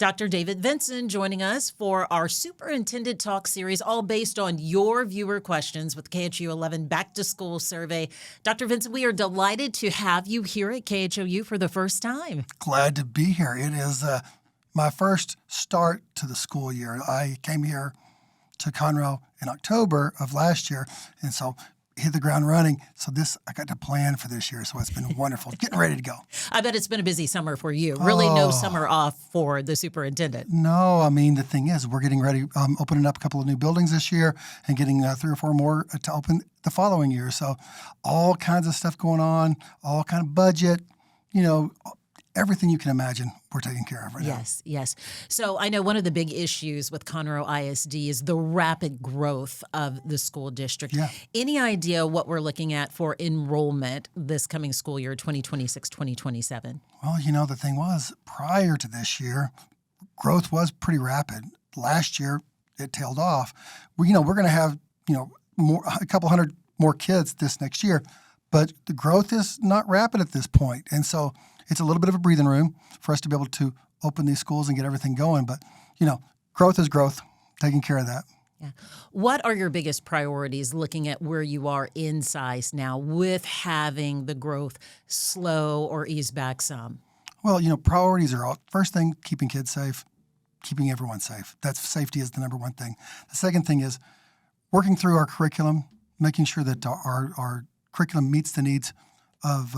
Dr. David Vinson joining us for our Superintendent Talk series, all based on your viewer questions with KHOU 11 Back to School Survey. Dr. Vinson, we are delighted to have you here at KHOU for the first time. Glad to be here. It is my first start to the school year. I came here to Conroe in October of last year, and so hit the ground running. So I got to plan for this year, so it's been wonderful. Getting ready to go. I bet it's been a busy summer for you. Really no summer off for the superintendent. No, I mean, the thing is, we're getting ready, opening up a couple of new buildings this year and getting 3 or 4 more to open the following year. So all kinds of stuff going on, all kind of budget, everything you can imagine, we're taking care of right now. Yes. So I know one of the big issues with Conroe ISD is the rapid growth of the school district. Yeah. Any idea what we're looking at for enrollment this coming school year, 2026-2027? Well, the thing was, prior to this year, growth was pretty rapid. Last year, it tailed off. We're going to have, a couple hundred more kids this next year, but the growth is not rapid at this point. And so it's a little bit of a breathing room for us to be able to open these schools and get everything going. But, growth is growth, taking care of that. Yeah. What are your biggest priorities looking at where you are in size now with having the growth slow or ease back some? Well, priorities are all, first thing, keeping kids safe, keeping everyone safe. Safety is the number one thing. The second thing is working through our curriculum, making sure that our curriculum meets the needs of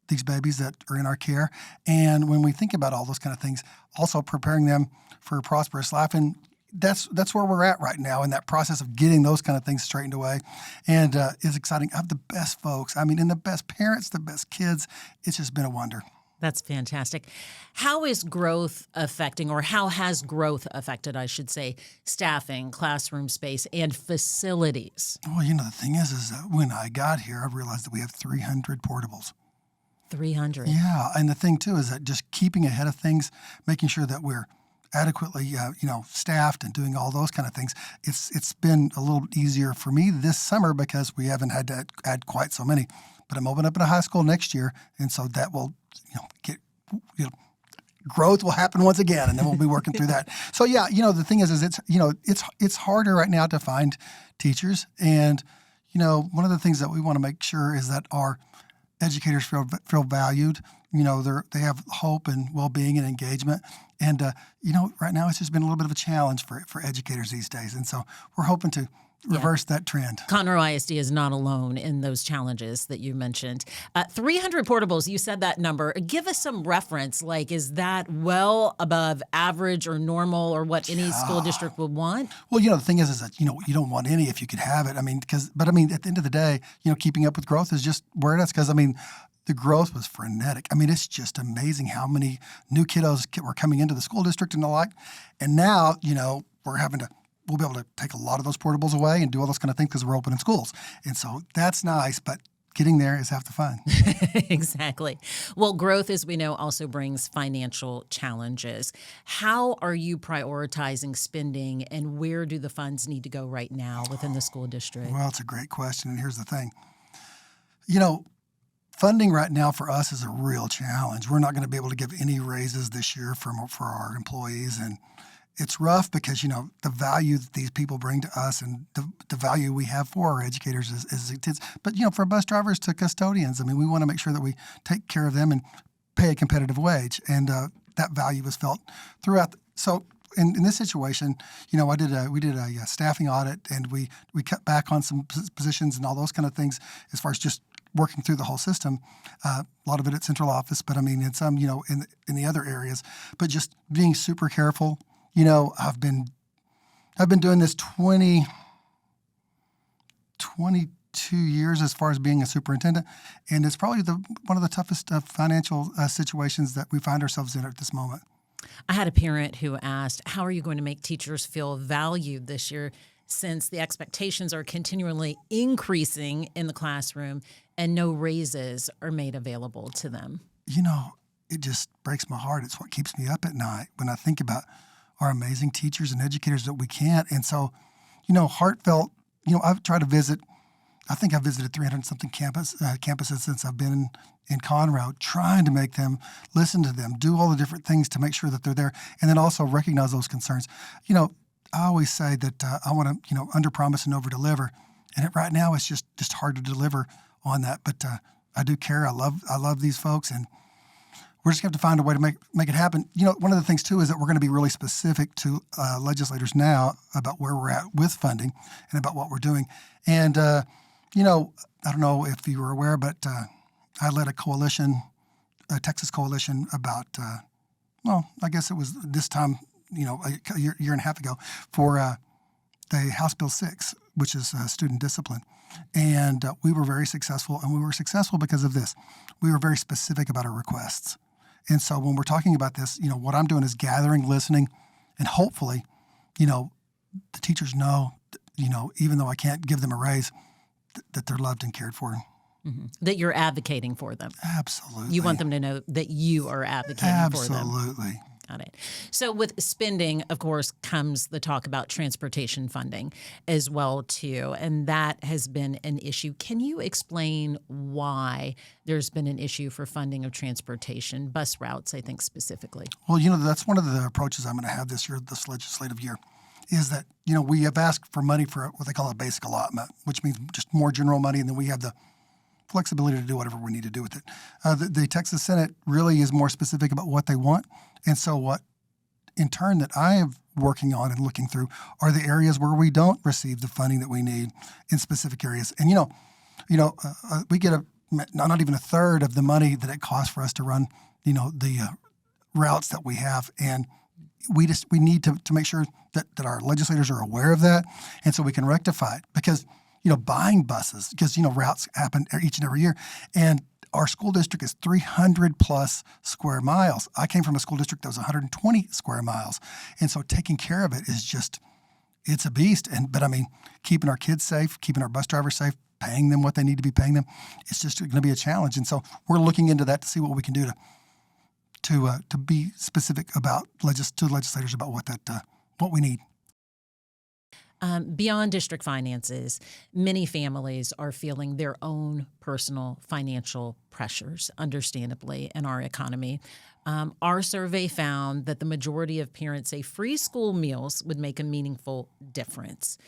these babies that are in our care. And when we think about all those kind of things, also preparing them for a prosperous life. And that's where we're at right now in that process of getting those kind of things straightened away. And it's exciting. I have the best folks. And the best parents, the best kids. It's just been a wonder. That's fantastic. How is growth affecting, or how has growth affected, I should say, staffing, classroom space, and facilities? Well, the thing is that when I got here, I realized that we have 300 portables. 300. Yeah, and the thing too is that just keeping ahead of things, making sure that we're adequately, staffed and doing all those kind of things. It's been a little easier for me this summer because we haven't had to add quite so many. But I'm opening up in a high school next year, and so that will, growth will happen once again, and then we'll be working through that. So yeah, the thing is it's harder right now to find teachers, and one of the things that we want to make sure is that our educators feel valued. They have hope and well-being and engagement. And, right now it's just been a little bit of a challenge for educators these days. And so we're hoping to reverse that trend. Conroe ISD is not alone in those challenges that you mentioned. 300 portables, you said that number. Give us some reference. Is that well above average or normal or what any school district would want? Well, the thing is that, you don't want any if you could have it. at the end of the day, keeping up with growth is just where it is. Because, the growth was frenetic. It's just amazing how many new kiddos were coming into the school district and the like. And now, we'll be able to take a lot of those portables away and do all those kind of things because we're opening schools. And so that's nice, but getting there is half the fun. Exactly. Well, growth, as we know, also brings financial challenges. How are you prioritizing spending, and where do the funds need to go right now within the school district? Well, it's a great question, and here's the thing. Funding right now for us is a real challenge. We're not going to be able to give any raises this year for our employees, and it's rough because, the value that these people bring to us and the value we have for our educators is intense. But, from bus drivers to custodians, we want to make sure that we take care of them and pay a competitive wage. And that value was felt throughout. So in this situation, we did a staffing audit, and we cut back on some positions and all those kind of things as far as just working through the whole system. A lot of it at central office, but in some, in the other areas. But just being super careful. I've been doing this 22 years as far as being a superintendent, and it's probably one of the toughest financial situations that we find ourselves in at this moment. I had a parent who asked, how are you going to make teachers feel valued this year since the expectations are continually increasing in the classroom and no raises are made available to them? It just breaks my heart. It's what keeps me up at night when I think about our amazing teachers and educators that we can't. And so, heartfelt, I've tried to visit I think I've visited 300-something campuses since I've been in Conroe, trying to make them listen to them, do all the different things to make sure that they're there, and then also recognize those concerns. I always say that I want to, under promise and over deliver, and right now it's just hard to deliver on that. But I do care. I love these folks, and we're just going to have to find a way to make it happen. One of the things too is that we're going to be really specific to legislators now about where we're at with funding and about what we're doing. And I don't know if you were aware, but I led a Texas coalition about, I guess it was this time, a year and a half ago, for the House Bill 6, which is student discipline. And we were very successful, and we were successful because of this. We were very specific about our requests. And so when we're talking about this, what I'm doing is gathering, listening, and hopefully, the teachers know, even though I can't give them a raise, that they're loved and cared for. Mm-hmm. That you're advocating for them. Absolutely. You want them to know that you are advocating for them. Absolutely. Got it. So with spending, of course, comes the talk about transportation funding as well, too. And that has been an issue. Can you explain why there's been an issue for funding of transportation, bus routes, I think specifically? Well, that's one of the approaches I'm going to have this legislative year, is that, we have asked for money for what they call a basic allotment, which means just more general money, and then we have the flexibility to do whatever we need to do with it. The Texas Senate really is more specific about what they want. And so what, in turn, that I am working on and looking through are the areas where we don't receive the funding that we need in specific areas. And, we get not even a third of the money that it costs for us to run, the routes that we have. And we need to make sure that our legislators are aware of that, and so we can rectify it. Because buying buses, because, routes happen each and every year. And our school district is 300 plus square miles. I came from a school district that was 120 square miles. And so taking care of it is it's a beast. But keeping our kids safe, keeping our bus drivers safe, paying them what they need to be paying them, it's just going to be a challenge. And so we're looking into that to see what we can do to be specific about to legislators about what we need. Beyond district finances, many families are feeling their own personal financial pressures, understandably, in our economy. Our survey found that the majority of parents say free school meals would make a meaningful difference.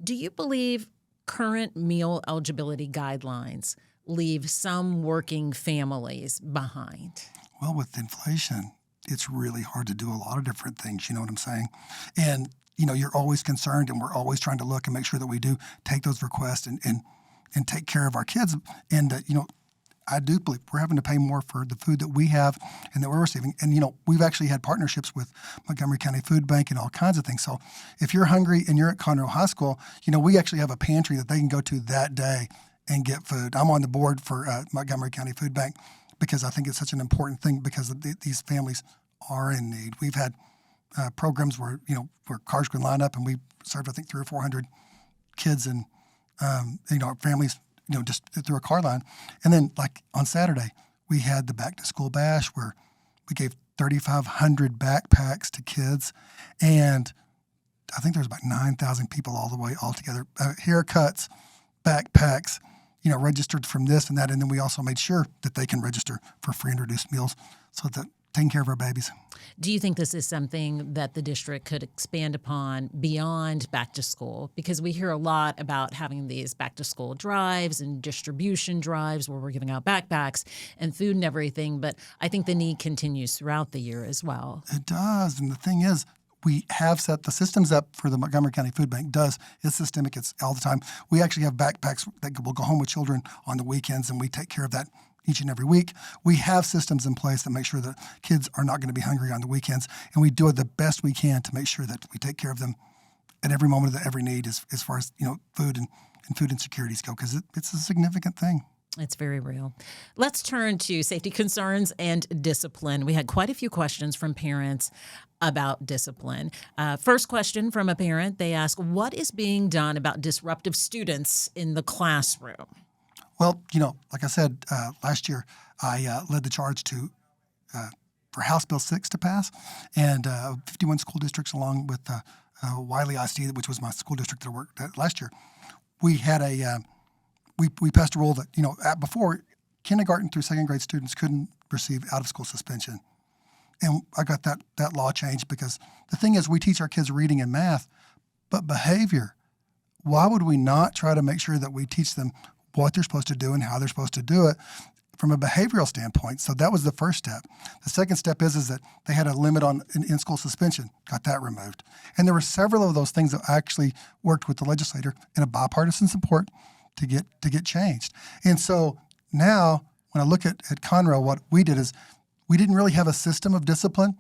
Do you believe current meal eligibility guidelines leave some working families behind? Well, with inflation, it's really hard to do a lot of different things, you know what I'm saying? And you're always concerned, and we're always trying to look and make sure that we do take those requests and take care of our kids. And, I do believe we're having to pay more for the food that we have and that we're receiving. And, we've actually had partnerships with Montgomery County Food Bank and all kinds of things. So if you're hungry and you're at Conroe High School, we actually have a pantry that they can go to that day and get food. I'm on the board for Montgomery County Food Bank because I think it's such an important thing because these families are in need. We've had programs where cars can line up, and we served, I think, 300 or 400 kids and families, just through a car line. And then, like on Saturday, we had the back to school bash where we gave 3,500 backpacks to kids, and I think there was about 9,000 people all together. Haircuts, backpacks, registered from this and that, and then we also made sure that they can register for free and reduced meals, so that taking care of our babies. Do you think this is something that the district could expand upon beyond back to school? Because we hear a lot about having these back to school drives and distribution drives where we're giving out backpacks and food and everything, but I think the need continues throughout the year as well. It does, and the thing is, we have set the systems up for the Montgomery County Food Bank. It's systemic. It's all the time. We actually have backpacks that will go home with children on the weekends, and we take care of that each and every week. We have systems in place that make sure that kids are not going to be hungry on the weekends, and we do it the best we can to make sure that we take care of them at every moment of every need as far as food and food insecurities go, because it's a significant thing. It's very real. Let's turn to safety concerns and discipline. We had quite a few questions from parents about discipline. First question from a parent, they ask, what is being done about disruptive students in the classroom? Well, like I said, last year I led the charge for House Bill 6 to pass, and 51 school districts along with Wiley ISD, which was my school district that I worked at last year. We had a we passed a rule that, before kindergarten through second grade students couldn't receive out-of-school suspension. And I got that law changed because the thing is we teach our kids reading and math, but behavior, why would we not try to make sure that we teach them what they're supposed to do and how they're supposed to do it from a behavioral standpoint? So that was the first step. The second step is that they had a limit on in-school suspension, got that removed. And there were several of those things that I actually worked with the legislator in a bipartisan support to get changed. And so now when I look at Conroe, what we did is we didn't really have a system of discipline.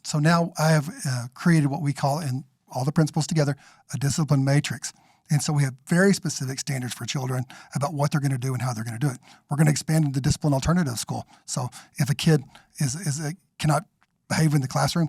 So now I have created what we call, in all the principals together, a discipline matrix. And so we have very specific standards for children about what they're going to do and how they're going to do it. We're going to expand the discipline alternative school. So if a kid cannot behave in the classroom,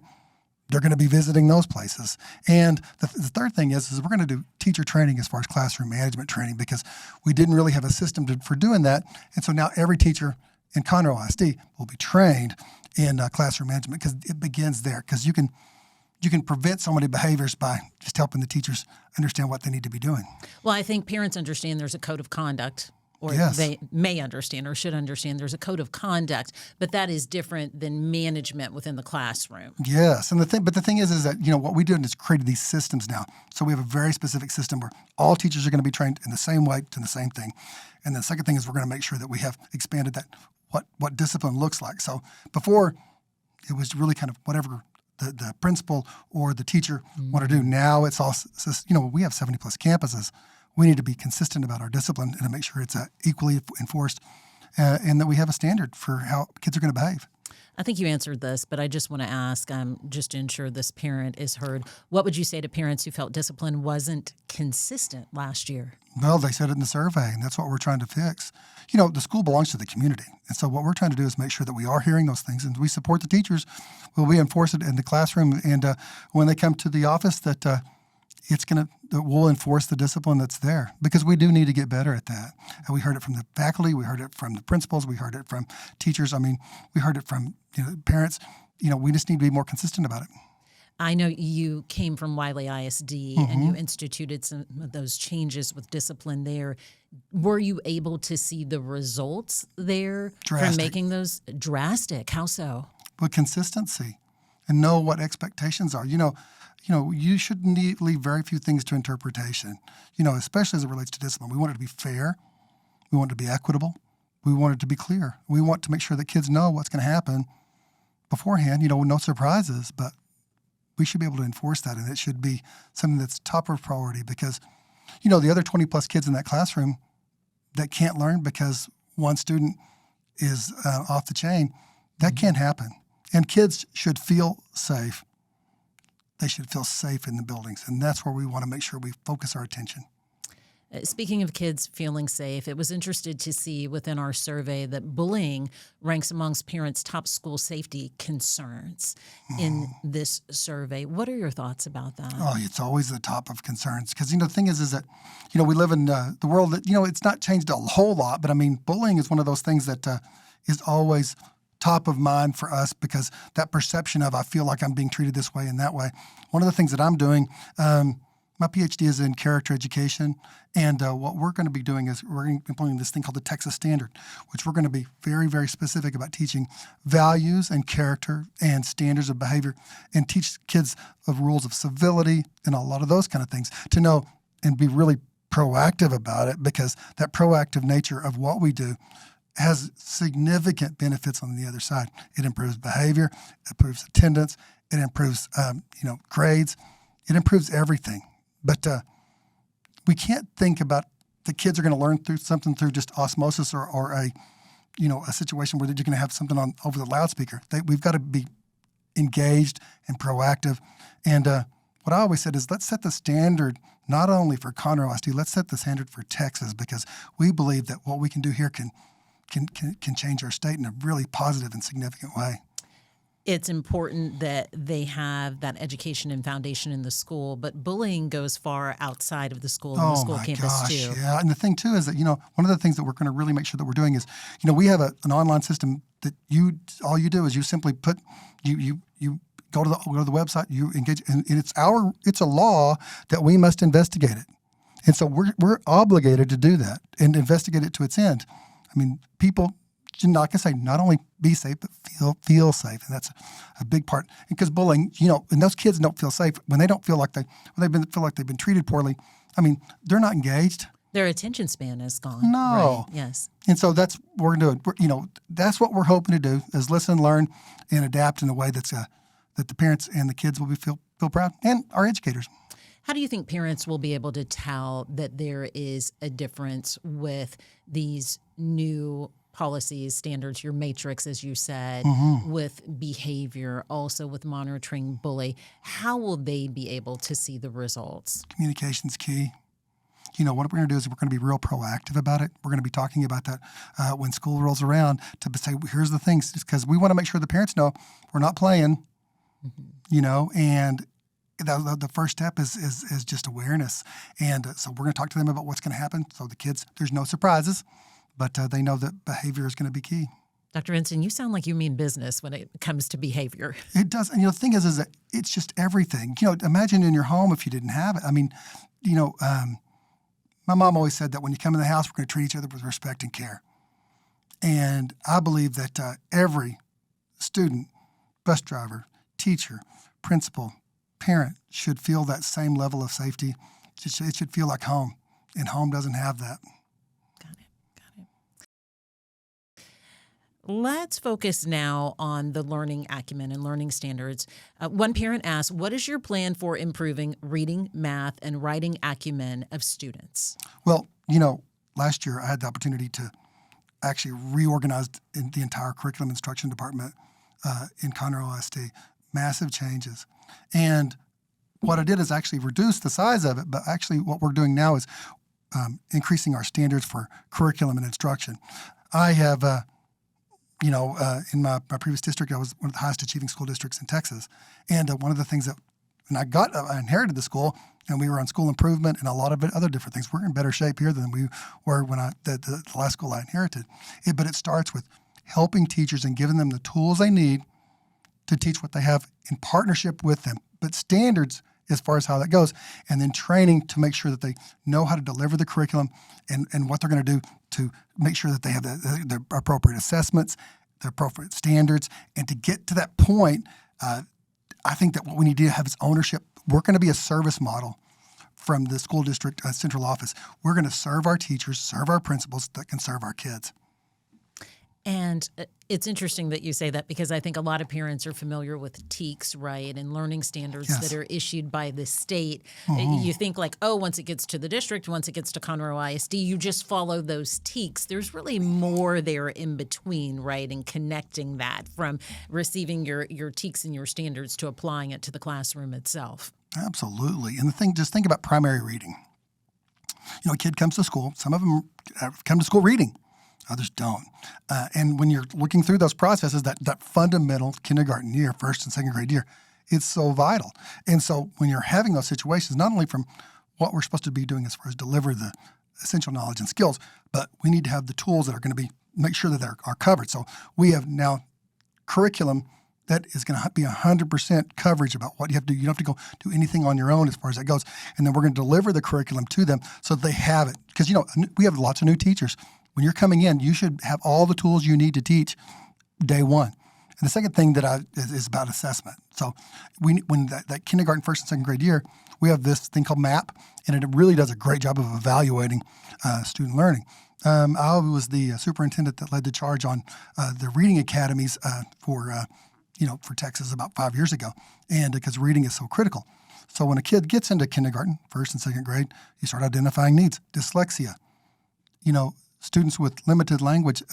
they're going to be visiting those places. And the third thing is we're going to do teacher training as far as classroom management training because we didn't really have a system for doing that. And so now every teacher in Conroe ISD will be trained in classroom management because it begins there. Because you can prevent so many behaviors by just helping the teachers understand what they need to be doing. Well, I think parents understand there's a code of conduct, or Yes. they may understand or should understand there's a code of conduct, but that is different than management within the classroom. Yes, and the thing is that what we did is created these systems now. So we have a very specific system where all teachers are going to be trained in the same way to the same thing. And the second thing is we're going to make sure that we have expanded that what discipline looks like. So before it was really kind of whatever the principal or the teacher want to do. Now it's all, we have 70 plus campuses. We need to be consistent about our discipline and to make sure it's equally enforced and that we have a standard for how kids are going to behave. I think you answered this, but I just want to ask, just to ensure this parent is heard, what would you say to parents who felt discipline wasn't consistent last year? Well, they said it in the survey, and that's what we're trying to fix. The school belongs to the community. And so what we're trying to do is make sure that we are hearing those things, and we support the teachers. We enforce it in the classroom, and when they come to the office, that we'll enforce the discipline that's there because we do need to get better at that. And we heard it from the faculty, we heard it from the principals, we heard it from teachers. We heard it from parents. We just need to be more consistent about it. I know you came from Wiley ISD and you instituted some of those changes with discipline there. Were you able to see the results there from making those drastic? How so? But consistency and know what expectations are. You shouldn't leave very few things to interpretation, especially as it relates to discipline. We want it to be fair. We want it to be equitable. We want it to be clear. We want to make sure that kids know what's going to happen beforehand, no surprises, but we should be able to enforce that, and it should be something that's top of priority because, the other 20 plus kids in that classroom that can't learn because one student is off the chain, that can't happen. And kids should feel safe. They should feel safe in the buildings, and that's where we want to make sure we focus our attention. Speaking of kids feeling safe, it was interesting to see within our survey that bullying ranks amongst parents' top school safety concerns in this survey. What are your thoughts about that? Oh, it's always the top of concerns because, the thing is that, we live in the world that, it's not changed a whole lot, but bullying is one of those things that is always top of mind for us because that perception of I feel like I'm being treated this way and that way. One of the things that I'm doing, my PhD is in character education, and what we're going to be doing is we're implementing this thing called the Texas Standard, which we're going to be very, very specific about teaching values and character and standards of behavior and teach kids of rules of civility and a lot of those kind of things to know and be really proactive about it because that proactive nature of what we do has significant benefits on the other side. It improves behavior, it improves attendance, it improves grades, it improves everything. But we can't think about the kids are going to learn through something through just osmosis or a situation where they're going to have something on over the loudspeaker. We've got to be engaged and proactive. And what I always said is let's set the standard not only for Conroe ISD, let's set the standard for Texas because we believe that what we can do here can change our state in a really positive and significant way. It's important that they have that education and foundation in the school, but bullying goes far outside of the school and the school campus too. Yeah, and the thing too is that one of the things that we're going to really make sure that we're doing is we have an online system that all you do is you simply put you go to the website, you engage, and it's a law that we must investigate it. And so we're obligated to do that and investigate it to its end. I mean, people, like I say, not only be safe, but feel safe. And that's a big part. Because bullying, and those kids don't feel safe when they don't feel like feel like they've been treated poorly. I mean, they're not engaged. Their attention span is gone. No. Right. Yes. And so that's what we're doing. That's what we're hoping to do is listen, learn, and adapt in a way that's that the parents and the kids will feel proud, and our educators. How do you think parents will be able to tell that there is a difference with these new policies, standards, your matrix, as you said, with behavior, also with monitoring bully? How will they be able to see the results? Communication's key. What we're going to do is we're going to be real proactive about it. We're going to be talking about that when school rolls around to say, here's the things, because we want to make sure the parents know we're not playing, and the first step is just awareness. And so we're going to talk to them about what's going to happen. So the kids, there's no surprises, but they know that behavior is going to be key. Dr. Vinson, you sound like you mean business when it comes to behavior. It does. And the thing is that it's just everything. Imagine in your home if you didn't have it. I mean, my mom always said that when you come in the house, we're going to treat each other with respect and care. And I believe that every student, bus driver, teacher, principal, parent should feel that same level of safety. It should feel like home, and home doesn't have that. Got it. Let's focus now on the learning acumen and learning standards. One parent asked, what is your plan for improving reading, math, and writing acumen of students? Well, last year I had the opportunity to actually reorganize the entire curriculum instruction department in Conroe ISD. Massive changes. And what I did is actually reduce the size of it, but actually what we're doing now is increasing our standards for curriculum and instruction. I have, in my previous district, I was one of the highest achieving school districts in Texas. And one of the things I inherited the school, and we were on school improvement and a lot of other different things. We're in better shape here than we were when the last school I inherited. But it starts with helping teachers and giving them the tools they need to teach what they have in partnership with them, but standards as far as how that goes, and then training to make sure that they know how to deliver the curriculum and what they're going to do to make sure that they have the appropriate assessments, the appropriate standards, and to get to that point, I think that what we need to have is ownership. We're going to be a service model from the school district central office. We're going to serve our teachers, serve our principals that can serve our kids. And it's interesting that you say that because I think a lot of parents are familiar with TEKS, right, and learning standards that are issued by the state. You think like, once it gets to the district, once it gets to Conroe ISD, you just follow those TEKS. There's really more there in between, right, and connecting that from receiving your TEKS and your standards to applying it to the classroom itself. Absolutely. And just think about primary reading. A kid comes to school. Some of them come to school reading. Others don't. And when you're looking through those processes, that fundamental kindergarten year, first and second grade year, it's so vital. And so when you're having those situations, not only from what we're supposed to be doing as far as deliver the essential knowledge and skills, but we need to have the tools that are going to make sure that are covered. So we have now curriculum that is going to be 100% coverage about what you have to do. You don't have to go do anything on your own as far as that goes. And then we're going to deliver the curriculum to them so that they have it. Because, we have lots of new teachers. When you're coming in, you should have all the tools you need to teach day one. And the second thing that is about assessment. So when that kindergarten, first and second grade year, we have this thing called MAP, and it really does a great job of evaluating student learning. I was the superintendent that led the charge on the reading academies for Texas about 5 years ago, and because reading is so critical. So when a kid gets into kindergarten, first and second grade, you start identifying needs, dyslexia, students with limited language,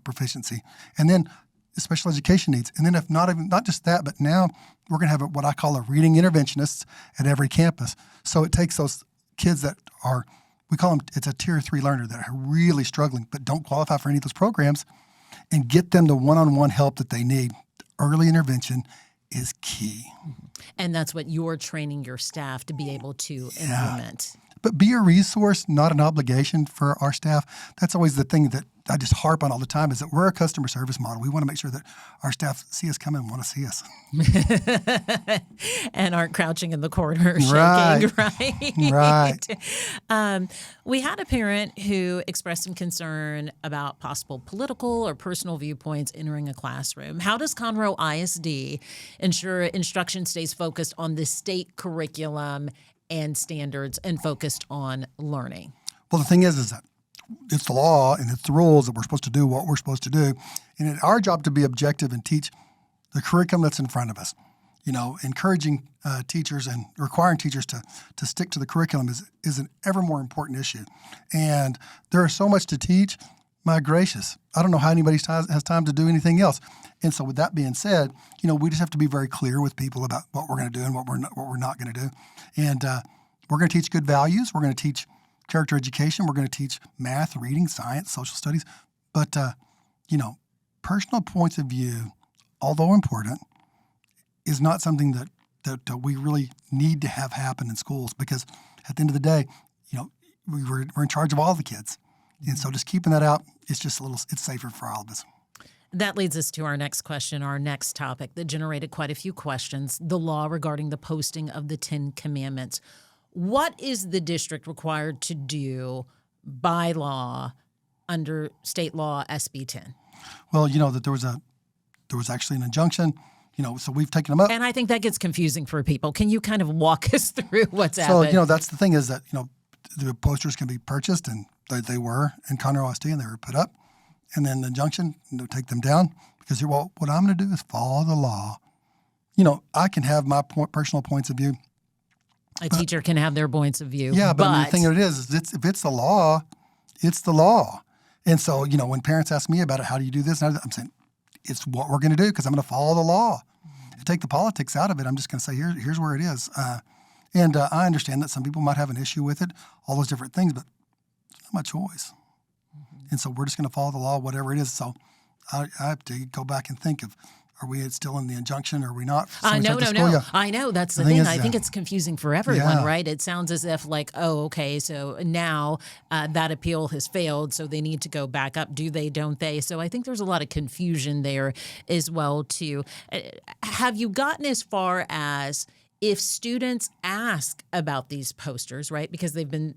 proficiency, and then special education needs. And then if not just that, but now we're going to have what I call a reading interventionists at every campus. So it takes those kids that we call them, it's a tier 3 learner that are really struggling, but don't qualify for any of those programs, and get them the one-on-one help that they need. Early intervention is key. And that's what you're training your staff to be able to implement. But be a resource, not an obligation for our staff. That's always the thing that I just harp on all the time is that we're a customer service model. We want to make sure that our staff see us come and want to see us. And aren't crouching in the corner shaking, Right. We had a parent who expressed some concern about possible political or personal viewpoints entering a classroom. How does Conroe ISD ensure instruction stays focused on the state curriculum and standards and focused on learning? Well, the thing is that it's the law and it's the rules that we're supposed to do what we're supposed to do. And it's our job to be objective and teach the curriculum that's in front of us. Encouraging teachers and requiring teachers to stick to the curriculum is an ever more important issue. And there is so much to teach. My gracious, I don't know how anybody has time to do anything else. And so with that being said, we just have to be very clear with people about what we're going to do and what we're not going to do. And we're going to teach good values. We're going to teach character education. We're going to teach math, reading, science, social studies. But, personal points of view, although important, is not something that we really need to have happen in schools because at the end of the day, we're in charge of all the kids. And so just keeping that out, it's safer for all of us. That leads us to our next question, our next topic that generated quite a few questions, the law regarding the posting of the 10 Commandments. What is the district required to do by law under state law SB 10? Well, that there was actually an injunction, so we've taken them up. And I think that gets confusing for people. Can you kind of walk us through what's happened? So, that's the thing is that, the posters can be purchased and they were in Conroe ISD and they were put up. And then the injunction, take them down because what I'm going to do is follow the law. I can have my personal points of view. A teacher can have their points of view. Yeah, but the thing it is if it's the law, it's the law. And so, when parents ask me about it, how do you do this? And I'm saying, it's what we're going to do because I'm going to follow the law. To take the politics out of it, I'm just going to say, here's where it is. And I understand that some people might have an issue with it, all those different things, but it's not my choice. Mm-hmm. And so we're just going to follow the law, whatever it is. So I have to go back and think of, are we still in the injunction or are we not? No. Yeah. I know. That's the thing. I think it's confusing for everyone, right? It sounds as if okay, so now that appeal has failed, so they need to go back up. Do they, don't they? So I think there's a lot of confusion there as well, too. Have you gotten as far as if students ask about these posters, right? Because they've been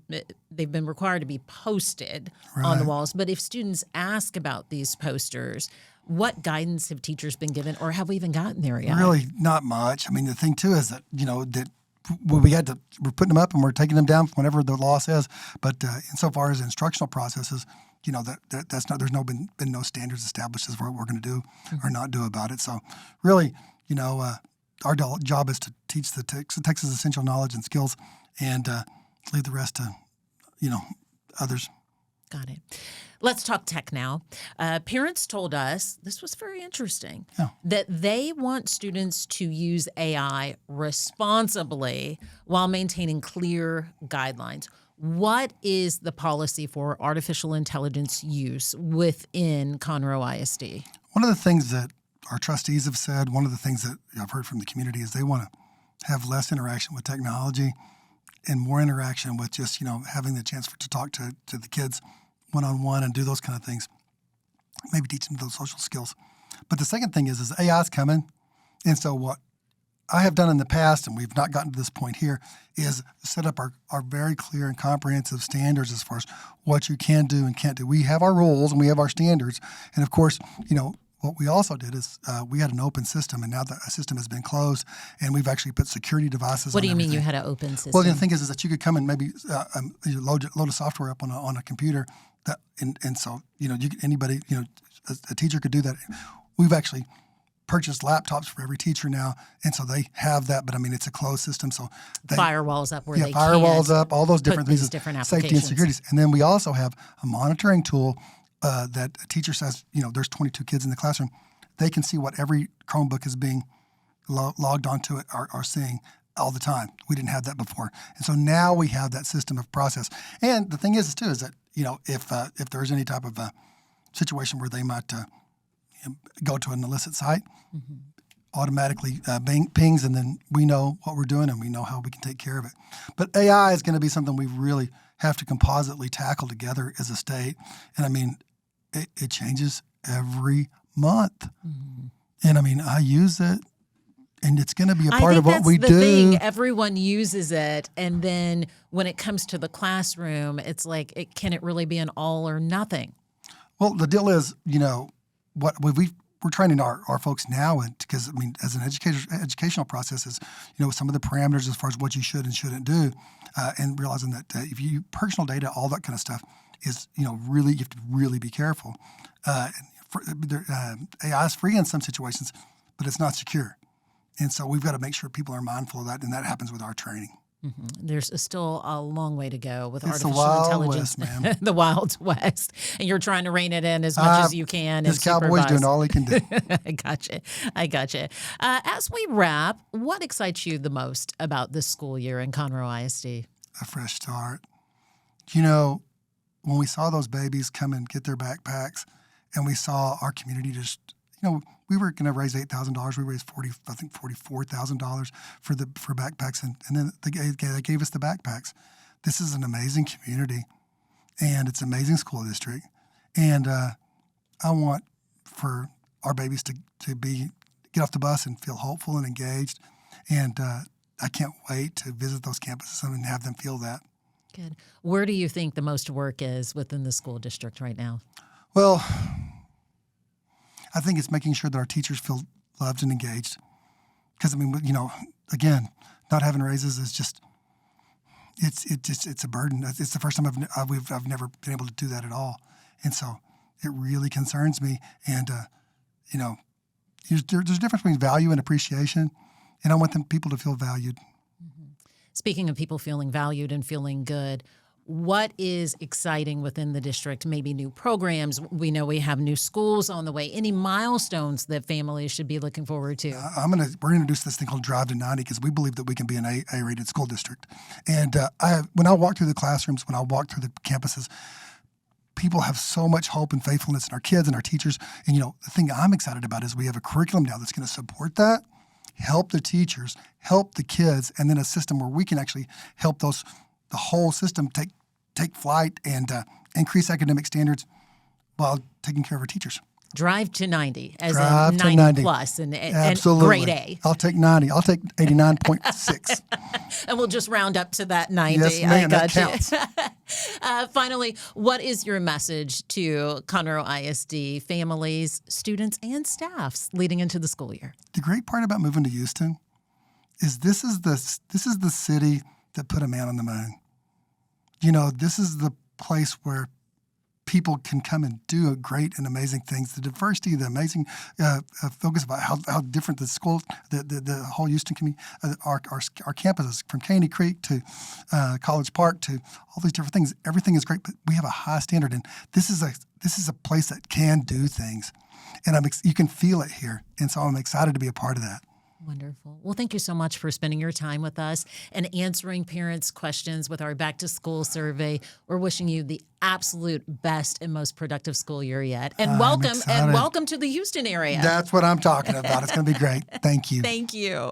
required to be posted on the walls. But if students ask about these posters, what guidance have teachers been given, or have we even gotten there yet? Really, not much. I mean, the thing too is that we're putting them up and we're taking them down whenever the law says. But insofar as instructional processes, that's not. There's been no standards established as what we're going to do or not do about it. So, really, our job is to teach the Texas essential knowledge and skills, and leave the rest to, others. Got it. Let's talk tech now. Parents told us, this was very interesting, that they want students to use AI responsibly while maintaining clear guidelines. What is the policy for artificial intelligence use within Conroe ISD? One of the things that our trustees have said, one of the things that I've heard from the community is they want to have less interaction with technology and more interaction with just, having the chance to talk to the kids one-on-one and do those kind of things. Maybe teach them those social skills. But the second thing is AI is coming. And so what I have done in the past, and we've not gotten to this point here, is set up our very clear and comprehensive standards as far as what you can do and can't do. We have our rules and we have our standards. And of course, what we also did is we had an open system, and now the system has been closed, and we've actually put security devices. What do you mean you had an open system? Well, the thing is that you could come and maybe load a software up on a computer, and so anybody, a teacher could do that. We've actually purchased laptops for every teacher now, and so they have that. But I mean, it's a closed system, so firewalls up where they firewalls up, all those different things, different safety and security. And then we also have a monitoring tool. That a teacher says, there's 22 kids in the classroom. They can see what every Chromebook is being logged onto it are seeing all the time. We didn't have that before. And so now we have that system of process. And the thing is that, if there's any type of situation where they might go to an illicit site, automatically pings, and then we know what we're doing and we know how we can take care of it. But AI is going to be something we really have to compositely tackle together as a state. And I mean, it changes every month. Mm-hmm. And I mean, I use it, and it's going to be a part of what we do. I think that's the thing. Everyone uses it, and then when it comes to the classroom, it's like, can it really be an all or nothing? Well, the deal is, what we're training our folks now, because I mean, as an educational process is, some of the parameters as far as what you should and shouldn't do, and realizing that if you personal data, all that kind of stuff is, really, you have to really be careful. AI is free in some situations, but it's not secure. And so we've got to make sure people are mindful of that, and that happens with our training. Mm-hmm. There's still a long way to go with it's artificial intelligence. West, man. The Wild West. And you're trying to rein it in as much as you can. This cowboy's doing all he can do. I gotcha. As we wrap, what excites you the most about this school year in Conroe ISD? A fresh start. When we saw those babies come and get their backpacks, and we saw our community just, we were going to raise $8,000. We raised $44,000 for backpacks, and then they gave us the backpacks. This is an amazing community, and it's an amazing school district. And I want for our babies to get off the bus and feel hopeful and engaged. And I can't wait to visit those campuses and have them feel that. Good. Where do you think the most work is within the school district right now? Well, I think it's making sure that our teachers feel loved and engaged. Because, I mean, again, not having raises is just, it's a burden. It's the first time I've never been able to do that at all. And so it really concerns me. And, there's a difference between value and appreciation. And I want people to feel valued. Mm-hmm. Speaking of people feeling valued and feeling good, what is exciting within the district? Maybe new programs. We know we have new schools on the way. Any milestones that families should be looking forward to? We're going to introduce this thing called Drive to 90 because we believe that we can be an A-rated school district. And when I walk through the classrooms, when I walk through the campuses, people have so much hope and faithfulness in our kids and our teachers. And, the thing I'm excited about is we have a curriculum now that's going to support that, help the teachers, help the kids, and then a system where we can actually help the whole system take flight and increase academic standards while taking care of our teachers. Drive to 90, as in 90 plus, and grade A. I'll take 90. I'll take 89.6. And we'll just round up to that 90. Yes, ma'am, that counts. Finally, what is your message to Conroe ISD families, students, and staffs leading into the school year? The great part about moving to Houston is this is the city that put a man on the moon. This is the place where people can come and do great and amazing things. The diversity, the amazing focus about how different the school, the whole Houston community, our campuses, from Caney Creek to College Park to all these different things. Everything is great, but we have a high standard, and this is a place that can do things, and you can feel it here, and so I'm excited to be a part of that. Wonderful. Well, thank you so much for spending your time with us and answering parents' questions with our Back to School survey. We're wishing you the absolute best and most productive school year yet. And welcome to the Houston area. That's what I'm talking about. It's going to be great. Thank you. Thank you.